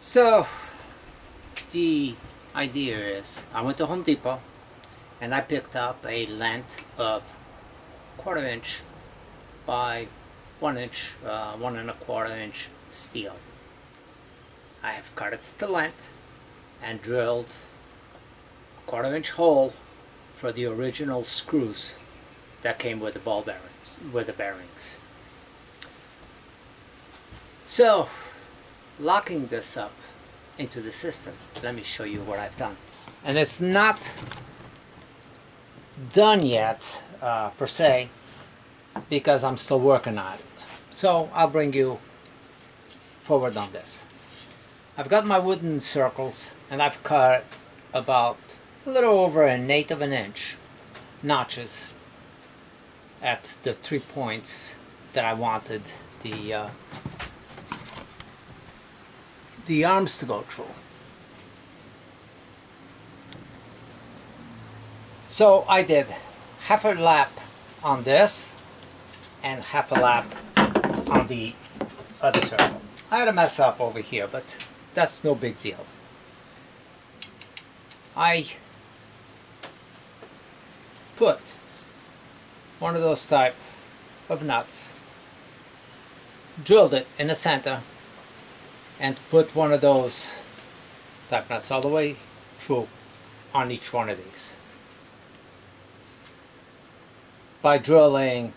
So the idea is I went to Home Depot and I picked up a length of 1/4 inch by 1 inch, 1 1/4 inch steel. I have cut it to length and drilled a 1/4 inch hole for the original screws that came with the ball bearings, So, locking this up into the system, let me show you what I've done. And it's not done yet, per se, because I'm still working on it. So, I'll bring you forward on this. I've got my wooden circles, and I've cut about a little over 1/8 of an inch notches at the 3 points that I wanted the arms to go through. So I did half a lap on this and half a lap on the other circle. I had a mess up over here, but that's no big deal. I put one of those type of nuts, drilled it in the center, and put one of those type nuts all the way through on each one of these. By drilling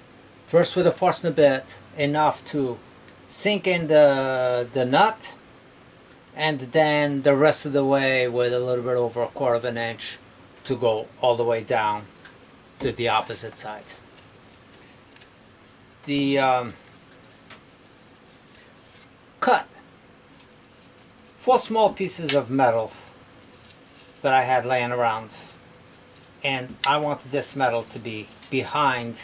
first with a Forstner bit enough to sink in the nut, and then the rest of the way with a little bit over 1/4 of an inch to go all the way down to the opposite side. The cut 4 small pieces of metal that I had laying around, and I wanted this metal to be behind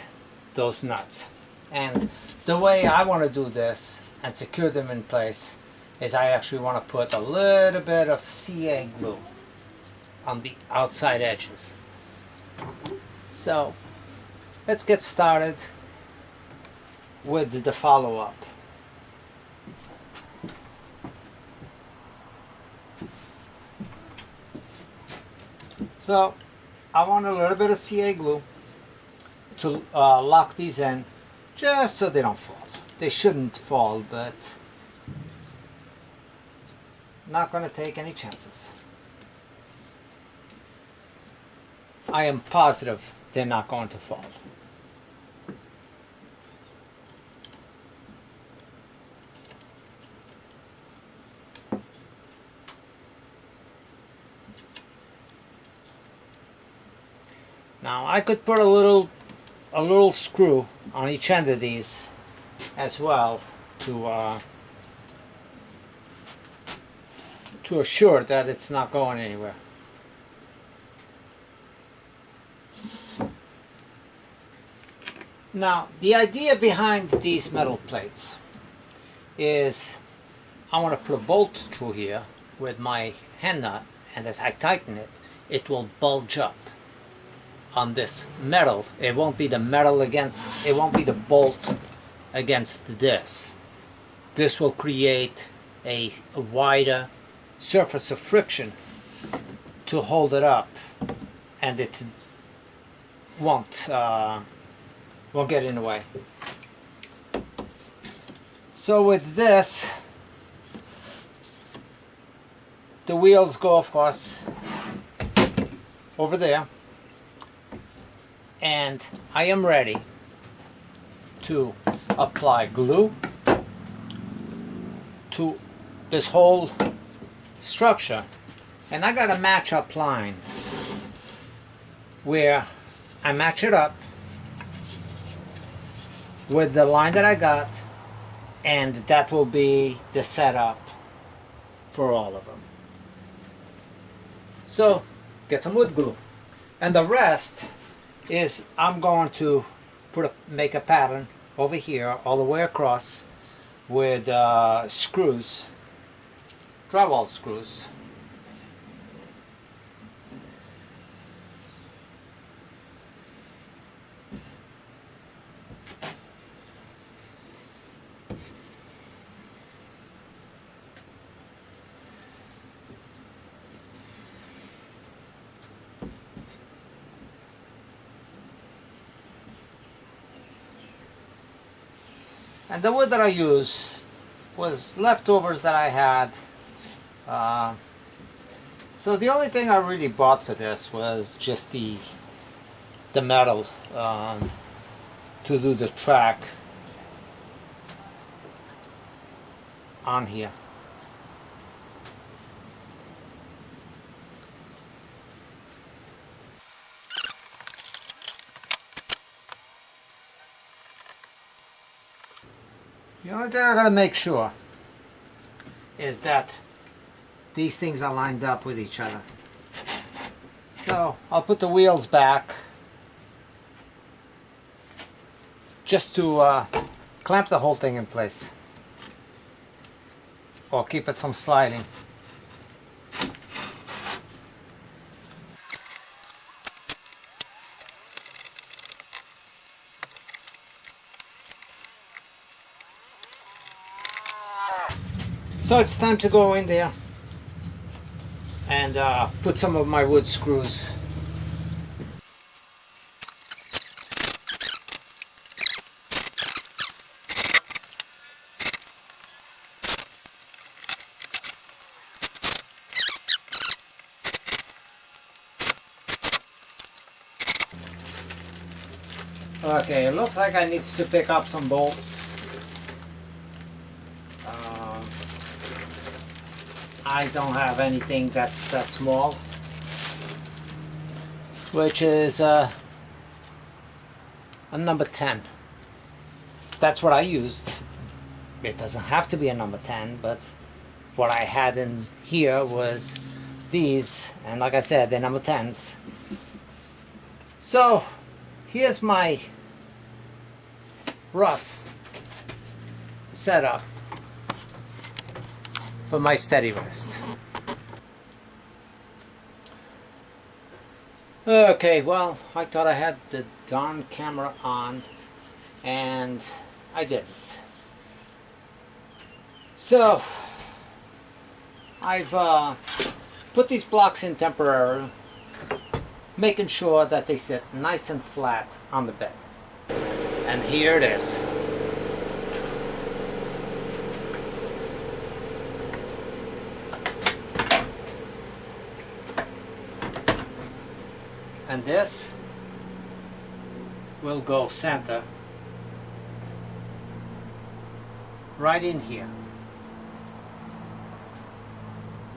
those nuts. And the way I want to do this and secure them in place is I actually want to put a little bit of CA glue on the outside edges. So let's get started with the follow-up. So I want a little bit of CA glue to lock these in, just so they don't fall. They shouldn't fall, but not going to take any chances. I am positive they're not going to fall. Now I could put a little screw on each end of these as well to assure that it's not going anywhere. Now the idea behind these metal plates is I want to put a bolt through here with my hand nut, and as I tighten it, it will bulge up on this metal. It won't be the metal against, it won't be the bolt against this. This will create a wider surface of friction to hold it up, and it won't get in the way. So with this, the wheels go, of course, over there, and I am ready to apply glue to this whole structure. And I got a match up line where I match it up with the line that I got, and that will be the setup for all of them. So get some wood glue, and the rest is I'm going to make a pattern over here all the way across with screws, drywall screws. And the wood that I used was leftovers that I had. So the only thing I really bought for this was just the metal to do the track on here. The only thing I gotta make sure is that these things are lined up with each other. So I'll put the wheels back just to clamp the whole thing in place or keep it from sliding. So it's time to go in there and put some of my wood screws. Okay, it looks like I need to pick up some bolts. I don't have anything that's that small, which is a number 10. That's what I used. It doesn't have to be a number 10, but what I had in here was these, and like I said, they're number 10s. So here's my rough setup for my steady rest. Okay, well, I thought I had the darn camera on and I didn't. So I've put these blocks in temporarily, making sure that they sit nice and flat on the bed. And here it is. And this will go center right in here.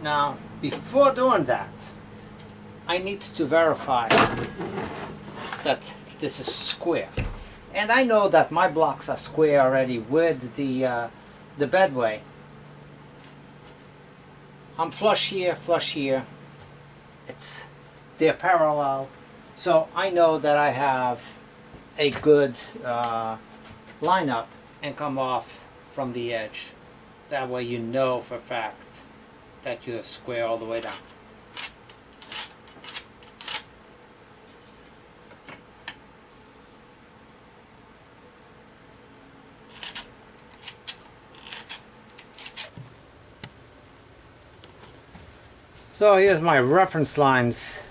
Now, before doing that, I need to verify that this is square. And I know that my blocks are square already with the bedway. I'm flush here, they're parallel. So I know that I have a good lineup and come off from the edge. That way you know for a fact that you're square all the way down. So here's my reference lines.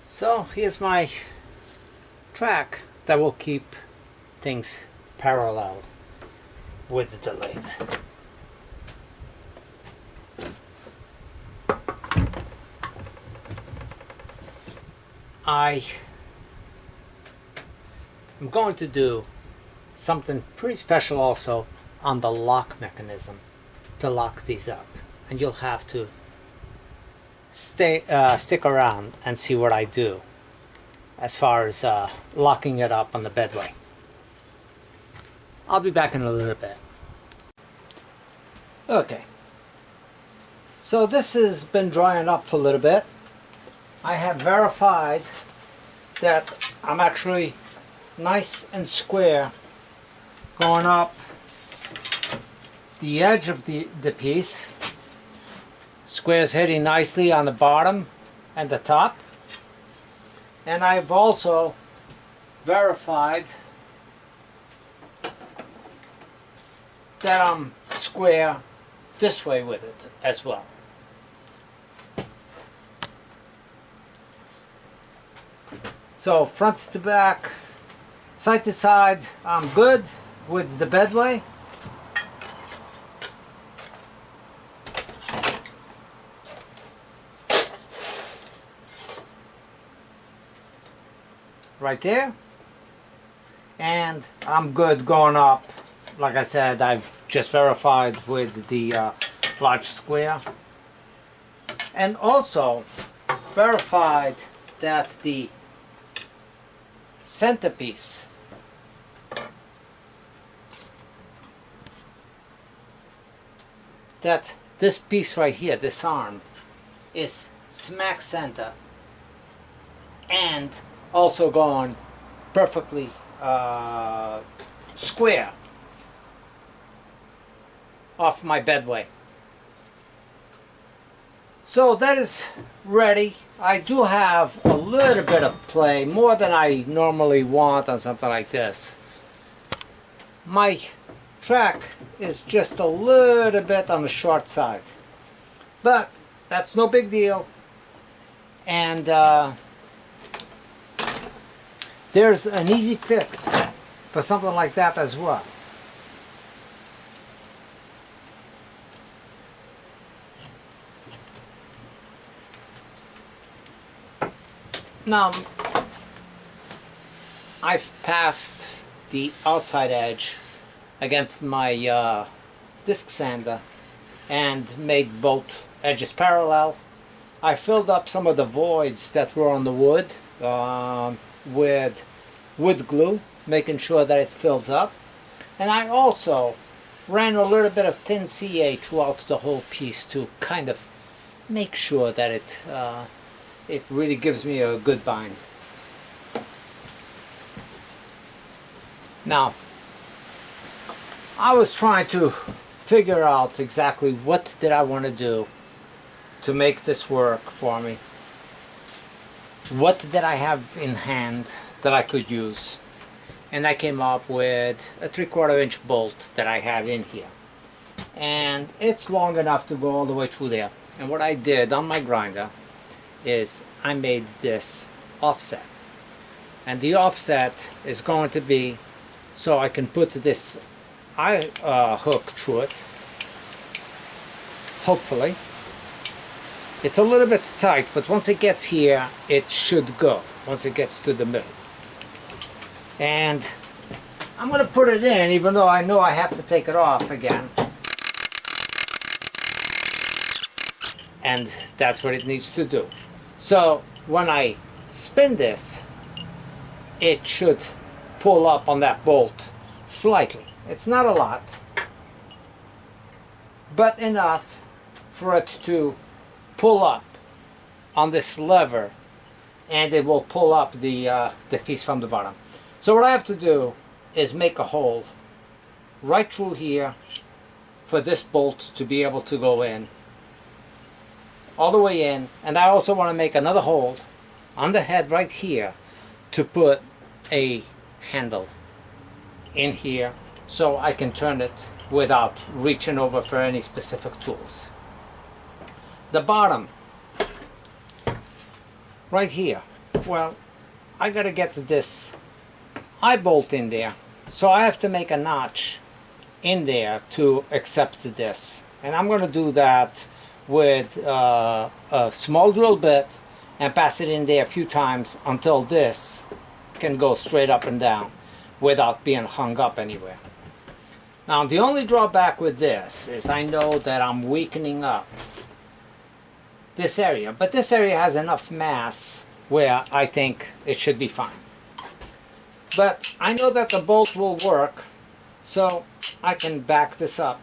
So here's my track that will keep things parallel with the lathe. I am going to do something pretty special also on the lock mechanism to lock these up, and you'll have to stick around and see what I do as far as locking it up on the bedway. I'll be back in a little bit. Okay, so this has been drying up for a little bit. I have verified that I'm actually nice and square going up the edge of the piece. Squares hitting nicely on the bottom and the top. And I've also verified that I'm square this way with it as well. So front to back, side to side, I'm good with the bedway. Right there. And I'm good going up. Like I said, I've just verified with the large square. And also verified that the centerpiece that this piece right here, this arm, is smack center and also going perfectly square off my bedway. So that is ready. I do have a little bit of play, more than I normally want on something like this. My track is just a little bit on the short side, but that's no big deal. And there's an easy fix for something like that as well. Now, I've passed the outside edge against my disc sander and made both edges parallel. I filled up some of the voids that were on the wood with wood glue, making sure that it fills up. And I also ran a little bit of thin CA throughout the whole piece to kind of make sure that it really gives me a good bind. Now, I was trying to figure out exactly what did I want to do to make this work for me. What did I have in hand that I could use? And I came up with a 3/4 inch bolt that I have in here. And it's long enough to go all the way through there. And what I did on my grinder is I made this offset. And the offset is going to be so I can put this hook through it. Hopefully. It's a little bit tight, but once it gets here, it should go. Once it gets to the middle. And I'm going to put it in, even though I know I have to take it off again. And that's what it needs to do. So when I spin this, it should pull up on that bolt slightly. It's not a lot, but enough for it to pull up on this lever, and it will pull up the piece from the bottom. So what I have to do is make a hole right through here for this bolt to be able to go in, all the way in. And I also want to make another hole on the head right here to put a handle in here so I can turn it without reaching over for any specific tools. The bottom right here, well, I gotta get this eye bolt in there, so I have to make a notch in there to accept this. And I'm gonna do that with a small drill bit and pass it in there a few times until this can go straight up and down without being hung up anywhere. Now the only drawback with this is I know that I'm weakening up this area, but this area has enough mass where I think it should be fine. But I know that the bolt will work, so I can back this up.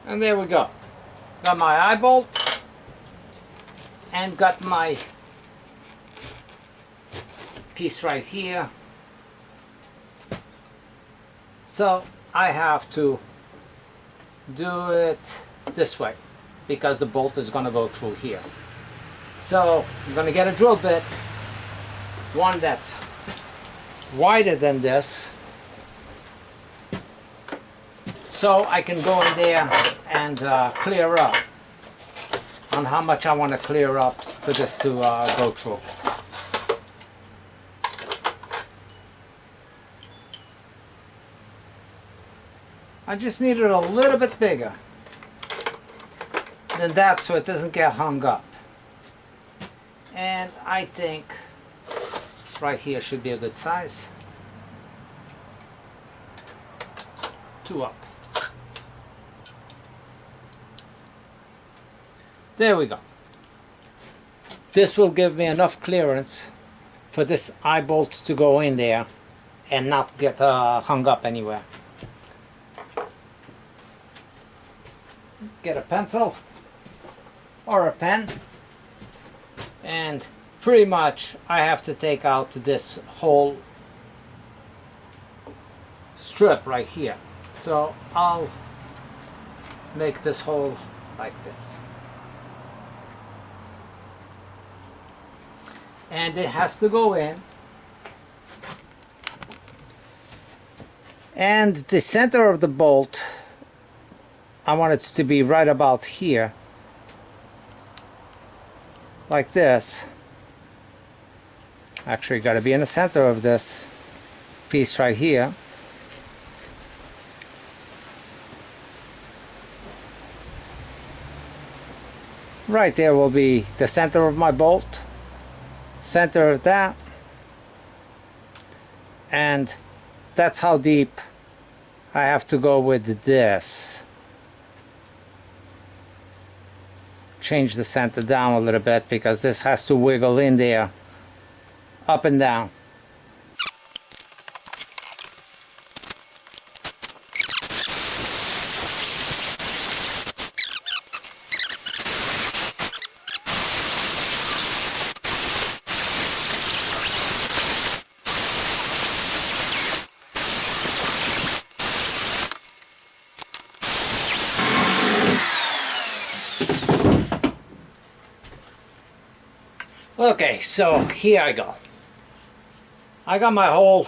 And there we go. Got my eye bolt and got my piece right here. So I have to do it this way because the bolt is going to go through here. So I'm going to get a drill bit, one that's wider than this, so I can go in there and clear up on how much I want to clear up for this to go through. I just need it a little bit bigger than that so it doesn't get hung up. And I think right here should be a good size. 2 up. There we go. This will give me enough clearance for this eye bolt to go in there and not get hung up anywhere. Get a pencil or a pen, and pretty much I have to take out this whole strip right here. So I'll make this hole like this. And it has to go in. And the center of the bolt, I want it to be right about here, like this. Actually got to be in the center of this piece right here. Right there will be the center of my bolt, center of that, and that's how deep I have to go with this. Change the center down a little bit because this has to wiggle in there, up and down. Okay, so here I go. I got my hole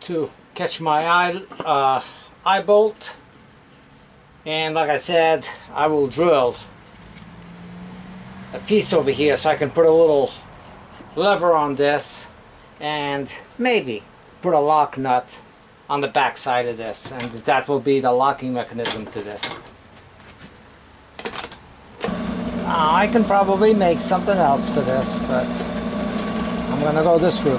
to catch my eye bolt, and like I said, I will drill a piece over here so I can put a little lever on this and maybe put a lock nut on the back side of this, and that will be the locking mechanism to this. I can probably make something else for this, but I'm gonna go this route.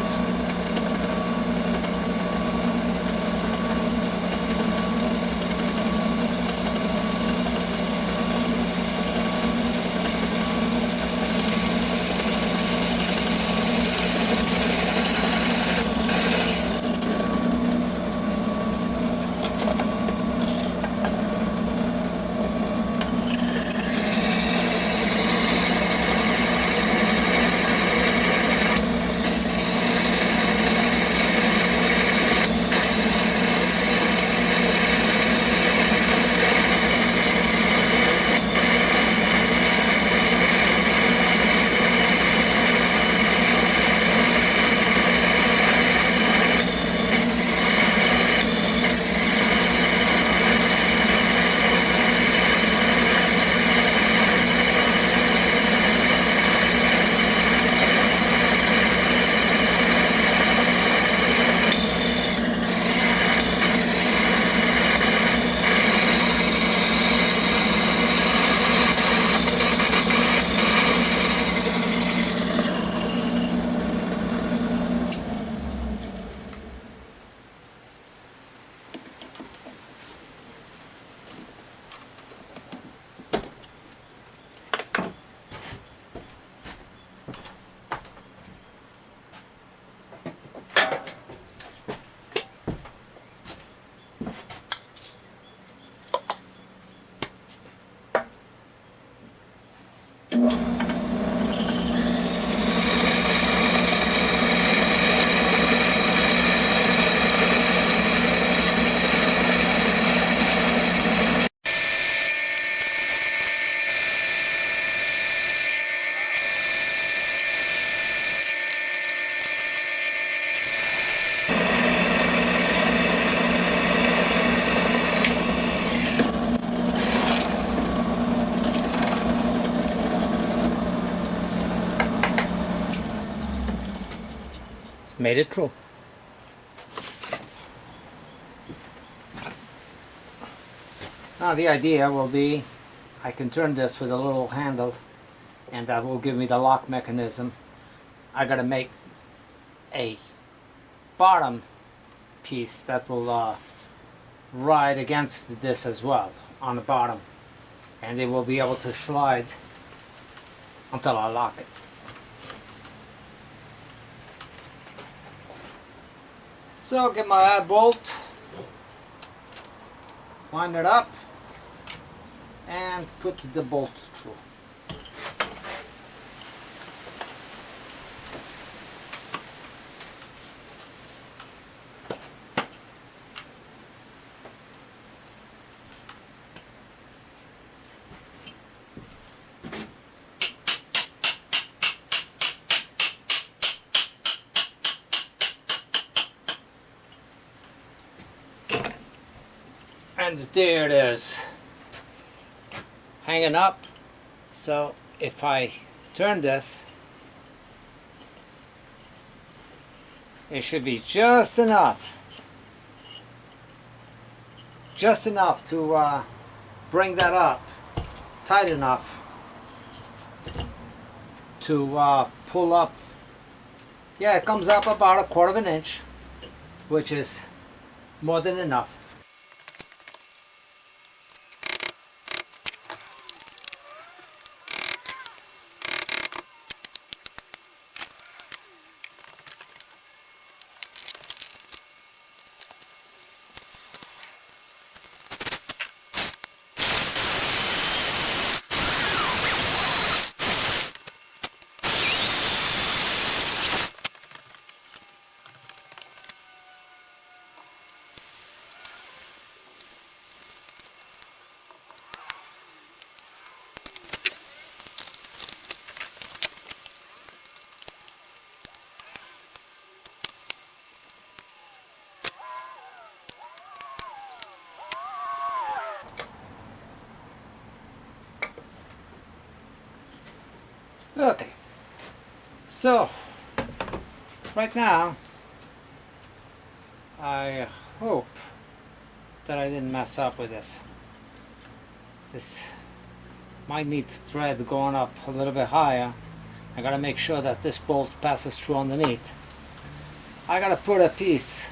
made it through. Now the idea will be I can turn this with a little handle and that will give me the lock mechanism. I gotta make a bottom piece that will ride against this as well on the bottom, and it will be able to slide until I lock it. So get my bolt, line it up, and put the bolt through. And there it is, hanging up. So if I turn this, it should be just enough to bring that up tight enough to pull up. Yeah, it comes up about 1/4 of an inch, which is more than enough. Okay, so right now I hope that I didn't mess up with this. This might need thread going up a little bit higher. I gotta make sure that this bolt passes through underneath. I gotta put a piece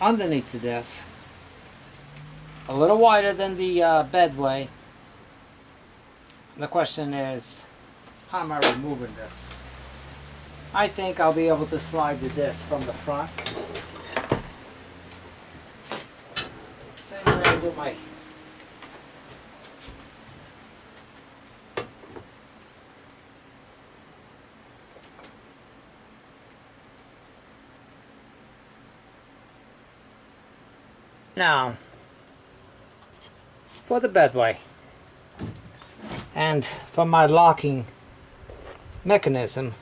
underneath to this, a little wider than the bedway. The question is, how am I removing this? I think I'll be able to slide the disc from the front. Same way I do my now for the bedway and for my locking mechanism.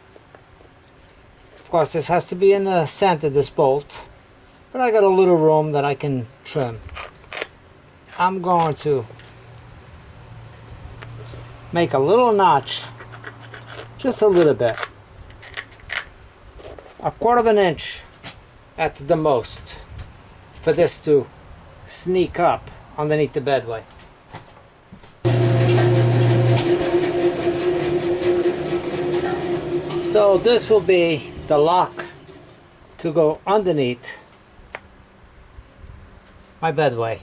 Of course, this has to be in the center, this bolt, but I got a little room that I can trim. I'm going to make a little notch, just a little bit, 1/4 of an inch at the most, for this to sneak up underneath the bedway. So this will be the lock to go underneath my bedway,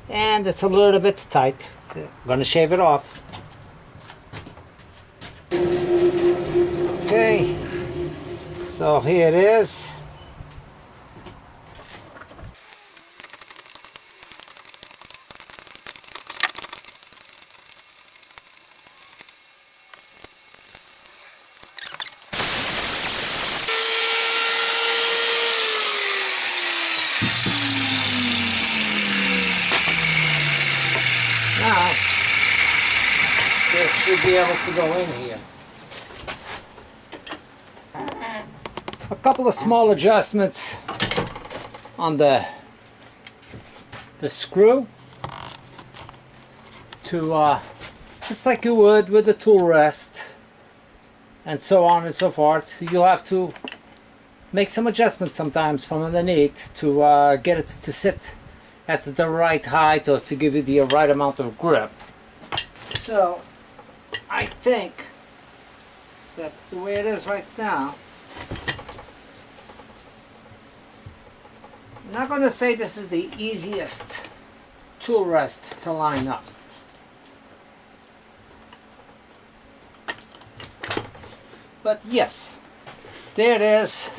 and it's a little bit tight. I'm gonna shave it off. Okay, so here it is. Now, this should be able to go in here. A couple of small adjustments on the screw to just like you would with the tool rest and so on and so forth. You have to make some adjustments sometimes from underneath to get it to sit at the right height or to give you the right amount of grip. So I think that the way it is right now, I'm not going to say this is the easiest tool rest to line up. But yes, there it is,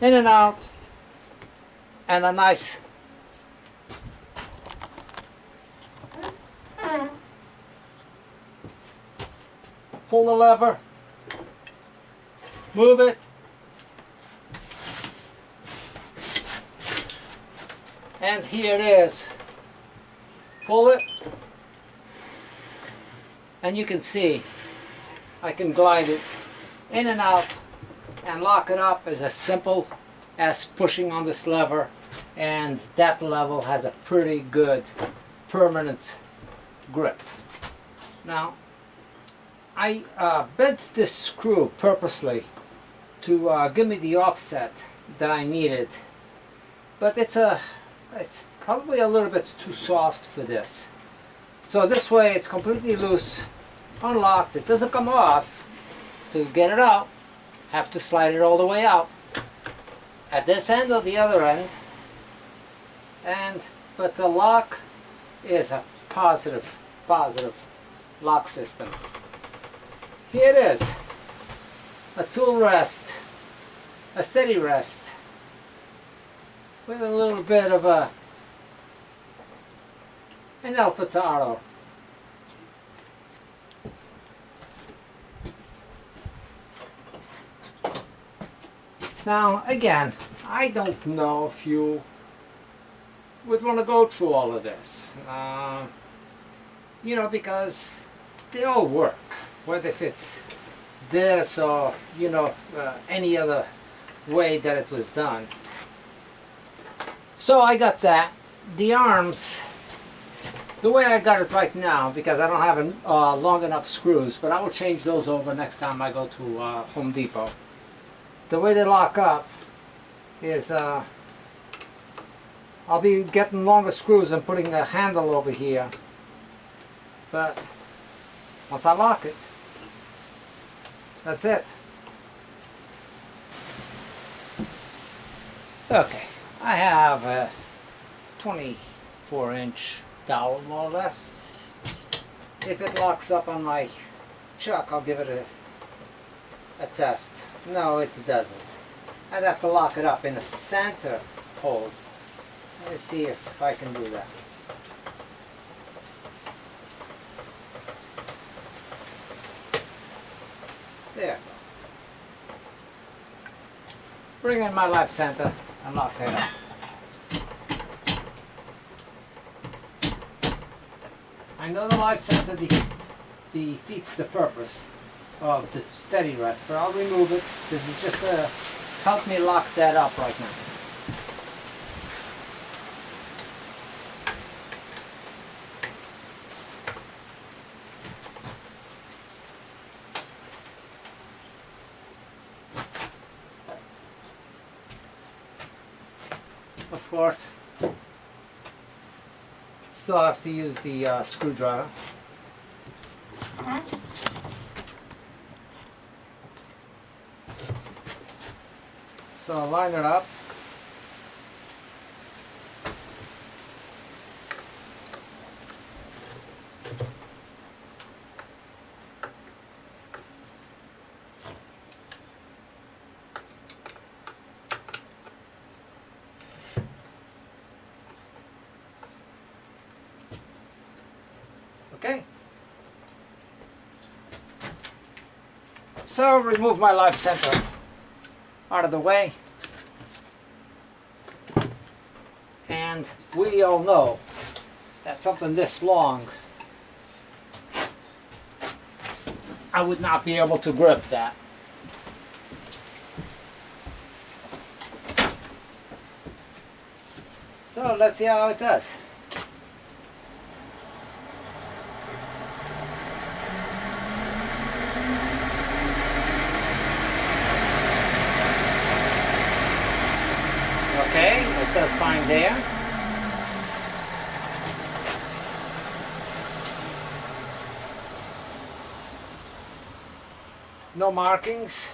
in and out, and a nice pull the lever, move it, and here it is. Pull it, and you can see I can glide it in and out and lock it up as simple as pushing on this lever, and that level has a pretty good permanent grip. Now I bent this screw purposely to give me the offset that I needed, but it's probably a little bit too soft for this. So this way it's completely loose, unlocked, it doesn't come off. To get it out, have to slide it all the way out at this end or the other end, but the lock is a positive lock system. Here it is, a tool rest, a steady rest with a little bit of an alpha taro. Now again, I don't know if you would want to go through all of this, you know, because they all work, whether if it's this or, you know, any other way that it was done. So I got that. The arms, the way I got it right now, because I don't have long enough screws, but I will change those over next time I go to Home Depot. The way they lock up is I'll be getting longer screws and putting a handle over here, but once I lock it, that's it. Okay, I have a 24-inch dowel, more or less. If it locks up on my chuck, I'll give it a test. No, it doesn't. I'd have to lock it up in the center hole. Let me see if I can do that. There. Bring in my live center and lock it up. I know the live center defeats the purpose of the steady rest, but I'll remove it. This is just to help me lock that up right now. Of course, still have to use the screwdriver. So I'll line it up. Okay. So remove my live center out of the way, and we all know that something this long, I would not be able to grip that. So let's see how it does. no markings.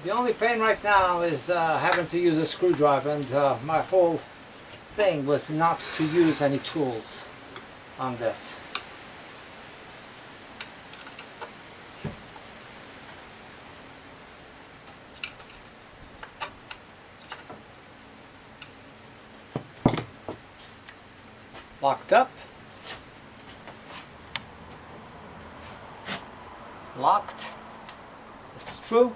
The only pain right now is having to use a screwdriver, and my whole thing was not to use any tools on this. Locked up, locked, it's true.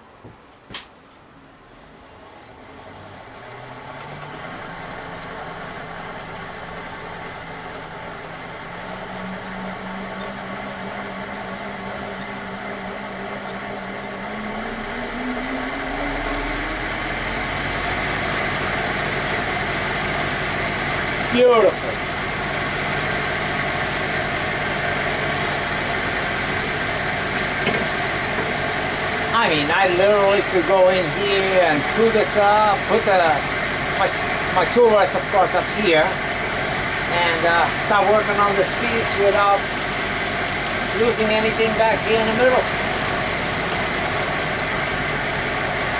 Beautiful. I mean, I literally could go in here and screw this up, put my tool rest, of course, up here, and start working on this piece without losing anything back here in the middle.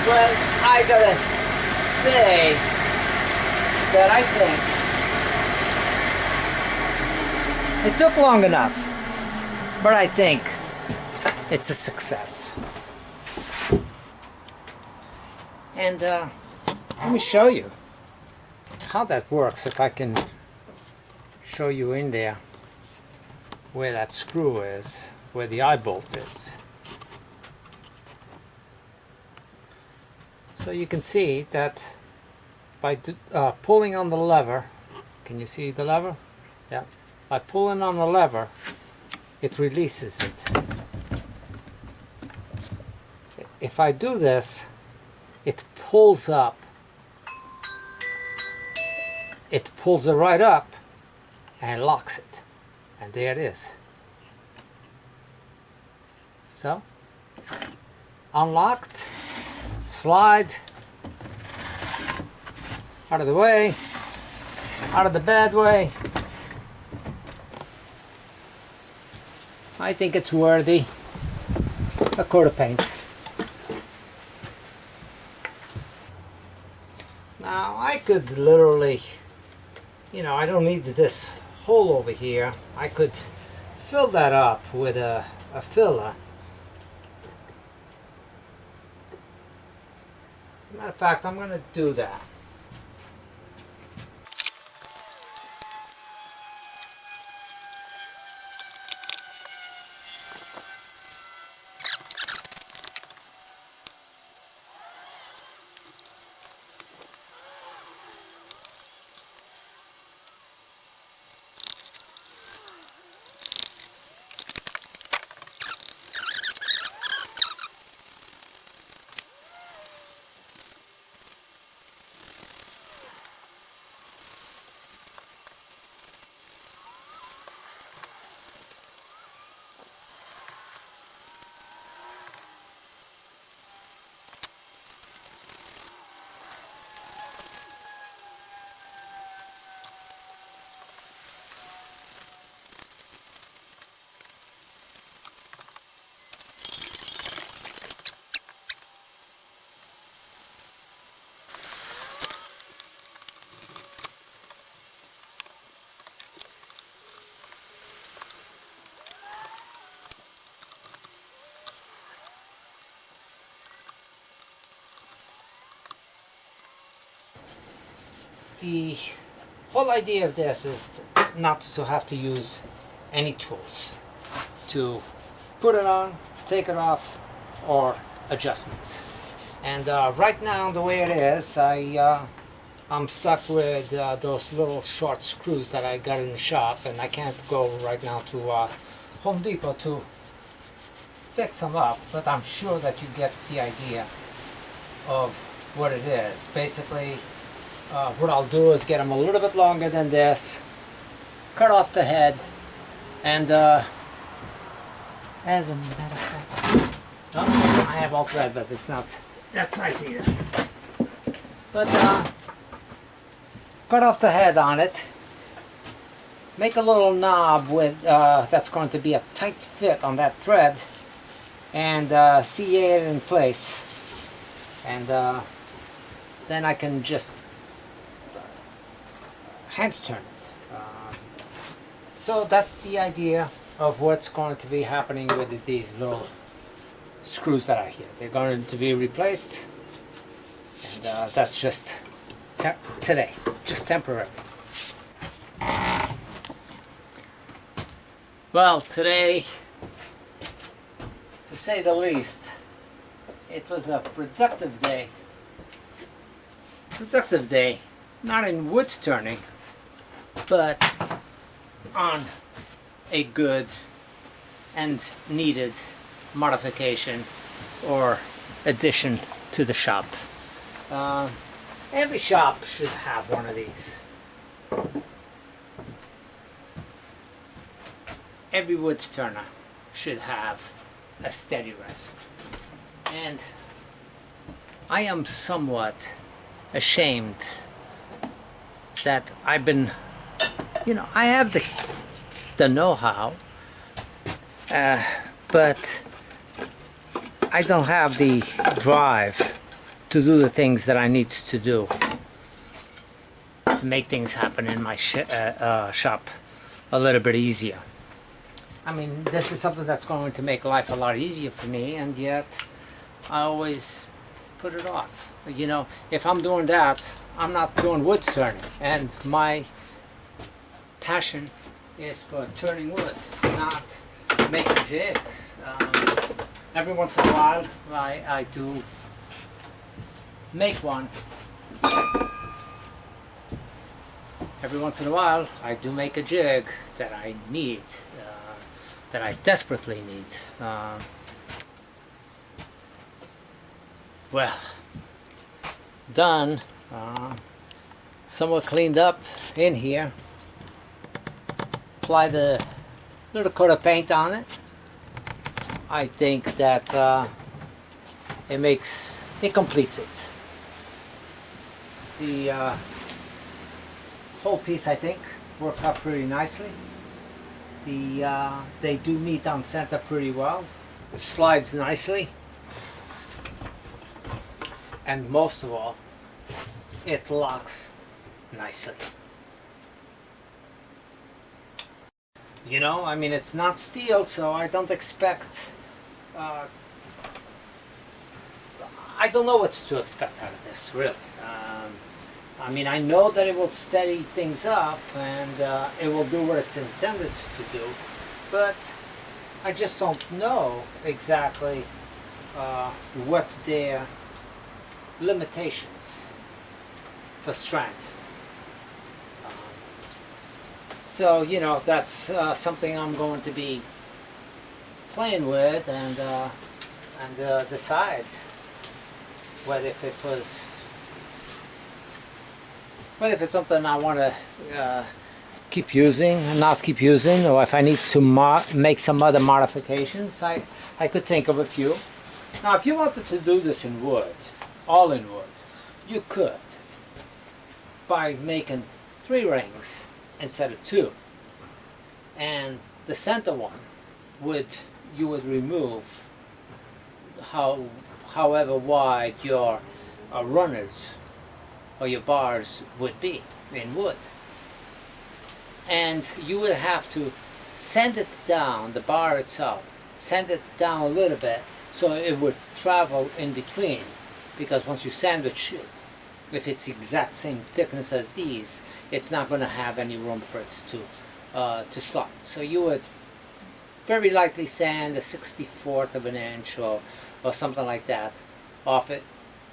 Well, I gotta say that I think it took long enough, but I think it's a success. And let me show you how that works, if I can show you in there where that screw is, where the eye bolt is. So you can see that by pulling on the lever, can you see the lever? Yeah. By pulling on the lever, it releases it. If I do this, it pulls up. It pulls it right up and locks it. And there it is. So, unlocked, slide, out of the way, out of the bad way. I think it's worthy a coat of paint. Now I could literally, you know, I don't need this hole over here. I could fill that up with a filler. Matter of fact, I'm going to do that. The whole idea of this is not to have to use any tools to put it on, take it off, or adjustments. And right now, the way it is, I'm stuck with those little short screws that I got in the shop, and I can't go right now to Home Depot to fix them up, but I'm sure that you get the idea of what it is. Basically, what I'll do is get them a little bit longer than this, cut off the head, and as a matter of fact, oh, I have all thread, but it's not that size either. But cut off the head on it, make a little knob with that's going to be a tight fit on that thread, and CA it in place, and then I can just hand turn it. So that's the idea of what's going to be happening with these little screws that are here. They're going to be replaced, and that's just today, just temporary. Well, today, to say the least, it was a productive day. Productive day, not in wood turning, but on a good and needed modification or addition to the shop. Every shop should have one of these. Every wood turner should have a steady rest. And I am somewhat ashamed that I've been, I have the know-how, but I don't have the drive to do the things that I need to do to make things happen in my shop a little bit easier. I mean, this is something that's going to make life a lot easier for me, and yet I always put it off. If I'm doing that, I'm not doing wood turning, and my passion is for turning wood, not making jigs. Every once in a while I do make one. Every once in a while I do make a jig that I need, that I desperately need. Well, done. Somewhat cleaned up in here. Apply the little coat of paint on it. I think that it completes it. The whole piece, I think, works out pretty nicely. They do meet on center pretty well. It slides nicely, and most of all, it locks nicely. I mean, it's not steel, so I don't expect, I don't know what to expect out of this, really. I mean, I know that it will steady things up, and it will do what it's intended to do, but I just don't know exactly what's their limitations for strength. So, that's something I'm going to be playing with, and decide whether if it's something I want to keep using and not keep using, or if I need to make some other modifications. I could think of a few. Now, if you wanted to do this in wood, all in wood, you could, by making 3 rings instead of 2, and the center one you would remove however wide your runners or your bars would be in wood, and you would have to sand it down, the bar itself, sand it down a little bit so it would travel in between, because once you sandwich it, if it's the exact same thickness as these, it's not going to have any room for it to slide. So you would very likely sand a 1/64 of an inch or something like that off it,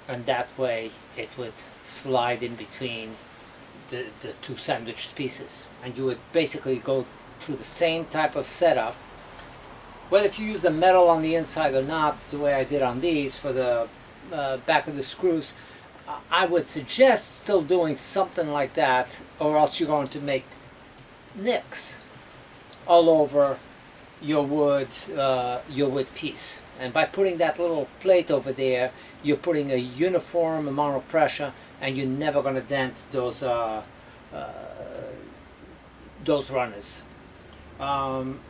and that way it would slide in between the 2 sandwiched pieces, and you would basically go through the same type of setup. Whether if you use the metal on the inside or not, the way I did on these for the back of the screws, I would suggest still doing something like that, or else you're going to make nicks all over your wood piece. And by putting that little plate over there, you're putting a uniform amount of pressure, and you're never going to dent those those runners.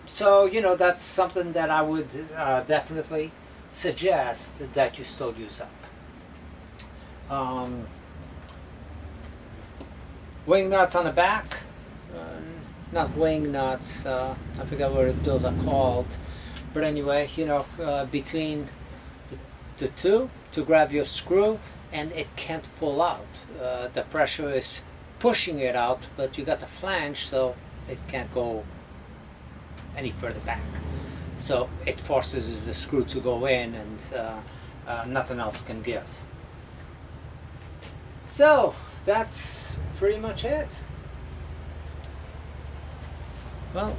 So you know, that's something that I would definitely suggest that you still use up. Wing nuts on the back, not wing nuts, I forget what those are called, but anyway, you know, between the two to grab your screw, and it can't pull out. The pressure is pushing it out, but you got the flange, so it can't go any further back. So it forces the screw to go in, and nothing else can give. So that's pretty much it. Well,